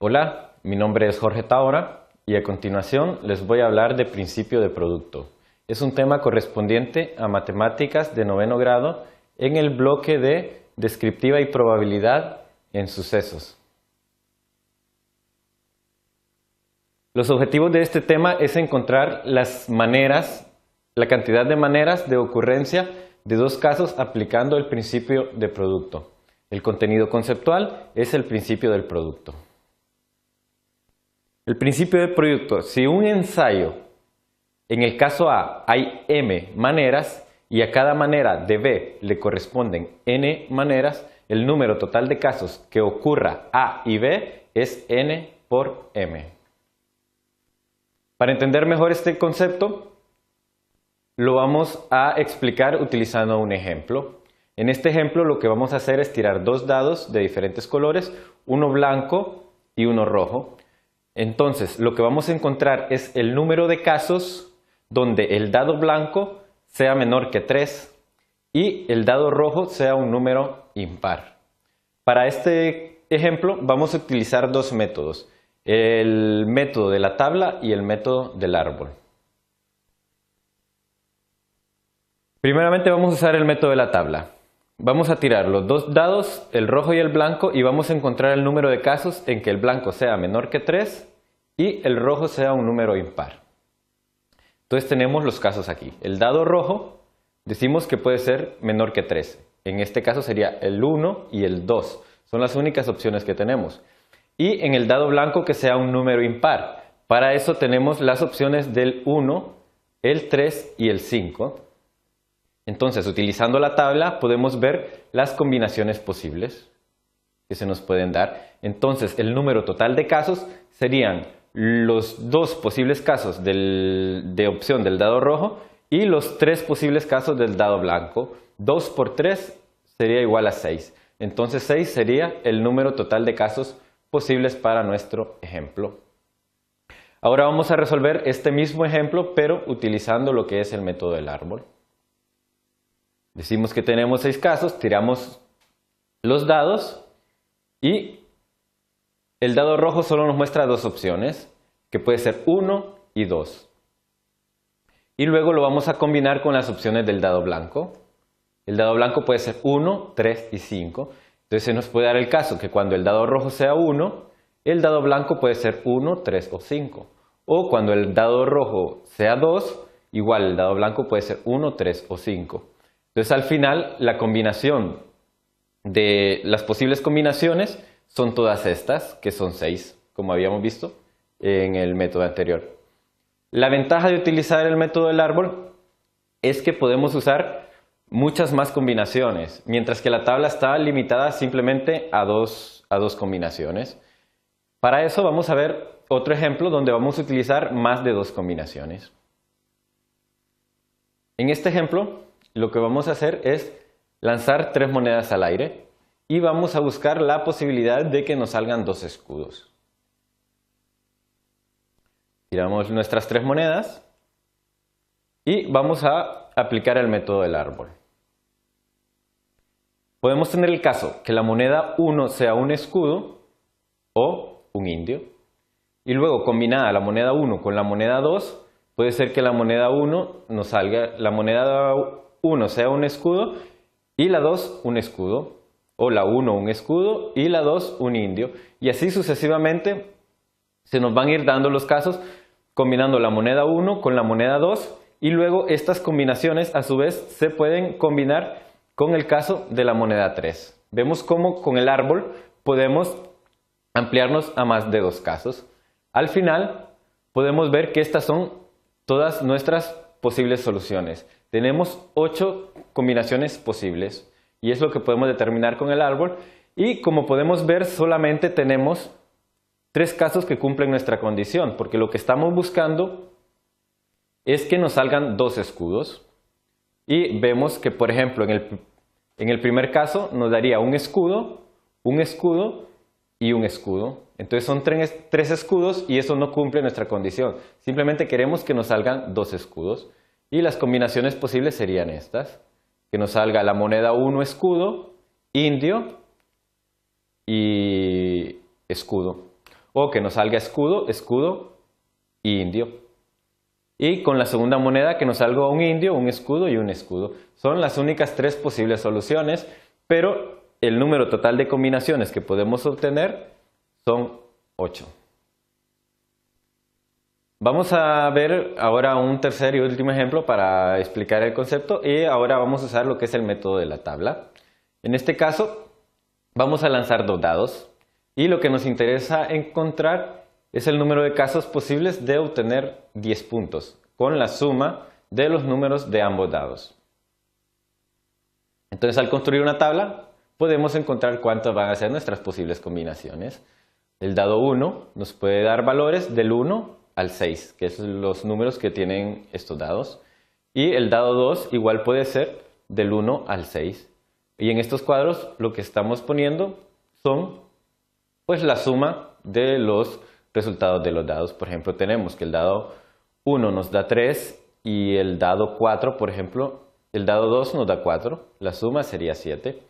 Hola, mi nombre es Jorge Taora y a continuación les voy a hablar de principio de producto. Es un tema correspondiente a matemáticas de 9º grado en el bloque de descriptiva y probabilidad en sucesos. Los objetivos de este tema es encontrar la cantidad de maneras de ocurrencia de dos casos aplicando el principio de producto. El contenido conceptual es el principio del producto. El principio de producto: si un ensayo, en el caso A, hay m maneras y a cada manera de B le corresponden n maneras, el número total de casos que ocurra A y B es n por m. Para entender mejor este concepto, lo vamos a explicar utilizando un ejemplo. En este ejemplo lo que vamos a hacer es tirar dos dados de diferentes colores, uno blanco y uno rojo. Entonces, lo que vamos a encontrar es el número de casos donde el dado blanco sea menor que 3 y el dado rojo sea un número impar. Para este ejemplo vamos a utilizar dos métodos, el método de la tabla y el método del árbol. Primeramente vamos a usar el método de la tabla. Vamos a tirar los dos dados, el rojo y el blanco, y vamos a encontrar el número de casos en que el blanco sea menor que 3 y el rojo sea un número impar. Entonces tenemos los casos aquí. El dado rojo decimos que puede ser menor que 13. En este caso sería el 1 y el 2. Son las únicas opciones que tenemos. Y en el dado blanco que sea un número impar. Para eso tenemos las opciones del 1, el 3 y el 5. Entonces, utilizando la tabla podemos ver las combinaciones posibles que se nos pueden dar. Entonces, el número total de casos serían los dos posibles casos de opción del dado rojo y los tres posibles casos del dado blanco. 2 por 3 sería igual a 6. Entonces 6 sería el número total de casos posibles para nuestro ejemplo. Ahora vamos a resolver este mismo ejemplo, pero utilizando lo que es el método del árbol. Decimos que tenemos 6 casos, tiramos los dados y el dado rojo solo nos muestra dos opciones, que puede ser 1 y 2. Y luego lo vamos a combinar con las opciones del dado blanco. El dado blanco puede ser 1, 3 y 5. Entonces se nos puede dar el caso que cuando el dado rojo sea 1, el dado blanco puede ser 1, 3 o 5. O cuando el dado rojo sea 2, igual el dado blanco puede ser 1, 3 o 5. Entonces al final la combinación de las posibles combinaciones son todas estas, que son 6, como habíamos visto en el método anterior. La ventaja de utilizar el método del árbol es que podemos usar muchas más combinaciones, mientras que la tabla está limitada simplemente a dos combinaciones. Para eso vamos a ver otro ejemplo donde vamos a utilizar más de 2 combinaciones. En este ejemplo lo que vamos a hacer es lanzar 3 monedas al aire y vamos a buscar la posibilidad de que nos salgan 2 escudos. Tiramos nuestras 3 monedas y vamos a aplicar el método del árbol. Podemos tener el caso que la moneda 1 sea un escudo o un indio. Y luego combinada la moneda 1 con la moneda 2, puede ser que la moneda 1 nos salga, la moneda 1 sea un escudo y la 2 un escudo. O la 1 un escudo y la 2 un indio. Y así sucesivamente se nos van a ir dando los casos combinando la moneda 1 con la moneda 2 y luego estas combinaciones a su vez se pueden combinar con el caso de la moneda 3. Vemos cómo con el árbol podemos ampliarnos a más de 2 casos. Al final podemos ver que estas son todas nuestras posibles soluciones. Tenemos 8 combinaciones posibles. Y es lo que podemos determinar con el árbol. Y como podemos ver, solamente tenemos 3 casos que cumplen nuestra condición. Porque lo que estamos buscando es que nos salgan 2 escudos. Y vemos que, por ejemplo, en el primer caso nos daría un escudo y un escudo. Entonces son 3 escudos y eso no cumple nuestra condición. Simplemente queremos que nos salgan 2 escudos. Y las combinaciones posibles serían estas. Que nos salga la moneda 1 escudo, indio y escudo. o que nos salga escudo, escudo y indio. Y con la segunda moneda que nos salga un indio, un escudo y un escudo. Son las únicas 3 posibles soluciones, pero el número total de combinaciones que podemos obtener son 8. Vamos a ver ahora un tercer y último ejemplo para explicar el concepto, y ahora vamos a usar lo que es el método de la tabla. En este caso vamos a lanzar 2 dados y lo que nos interesa encontrar es el número de casos posibles de obtener 10 puntos con la suma de los números de ambos dados. Entonces, al construir una tabla podemos encontrar cuántas van a ser nuestras posibles combinaciones. El dado 1 nos puede dar valores del 1 al 6, que son los números que tienen estos dados. Y el dado 2 igual puede ser del 1 al 6. Y en estos cuadros lo que estamos poniendo son pues la suma de los resultados de los dados. Por ejemplo, tenemos que el dado 1 nos da 3 y el dado 4, por ejemplo, el dado 2 nos da 4. La suma sería 7.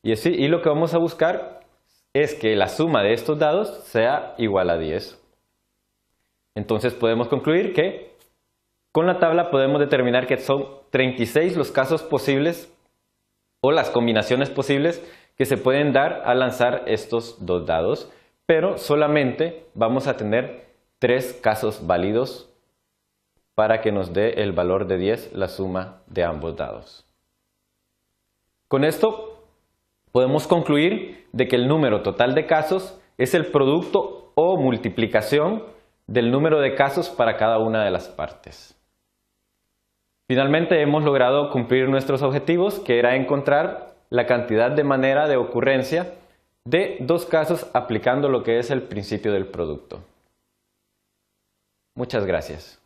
Y lo que vamos a buscar es que la suma de estos dados sea igual a 10. Entonces podemos concluir que con la tabla podemos determinar que son 36 los casos posibles o las combinaciones posibles que se pueden dar al lanzar estos 2 dados, pero solamente vamos a tener 3 casos válidos para que nos dé el valor de 10 la suma de ambos dados. Con esto podemos concluir de que el número total de casos es el producto o multiplicación del número de casos para cada una de las partes. Finalmente hemos logrado cumplir nuestros objetivos, que era encontrar la cantidad de manera de ocurrencia de 2 casos aplicando lo que es el principio del producto. Muchas gracias.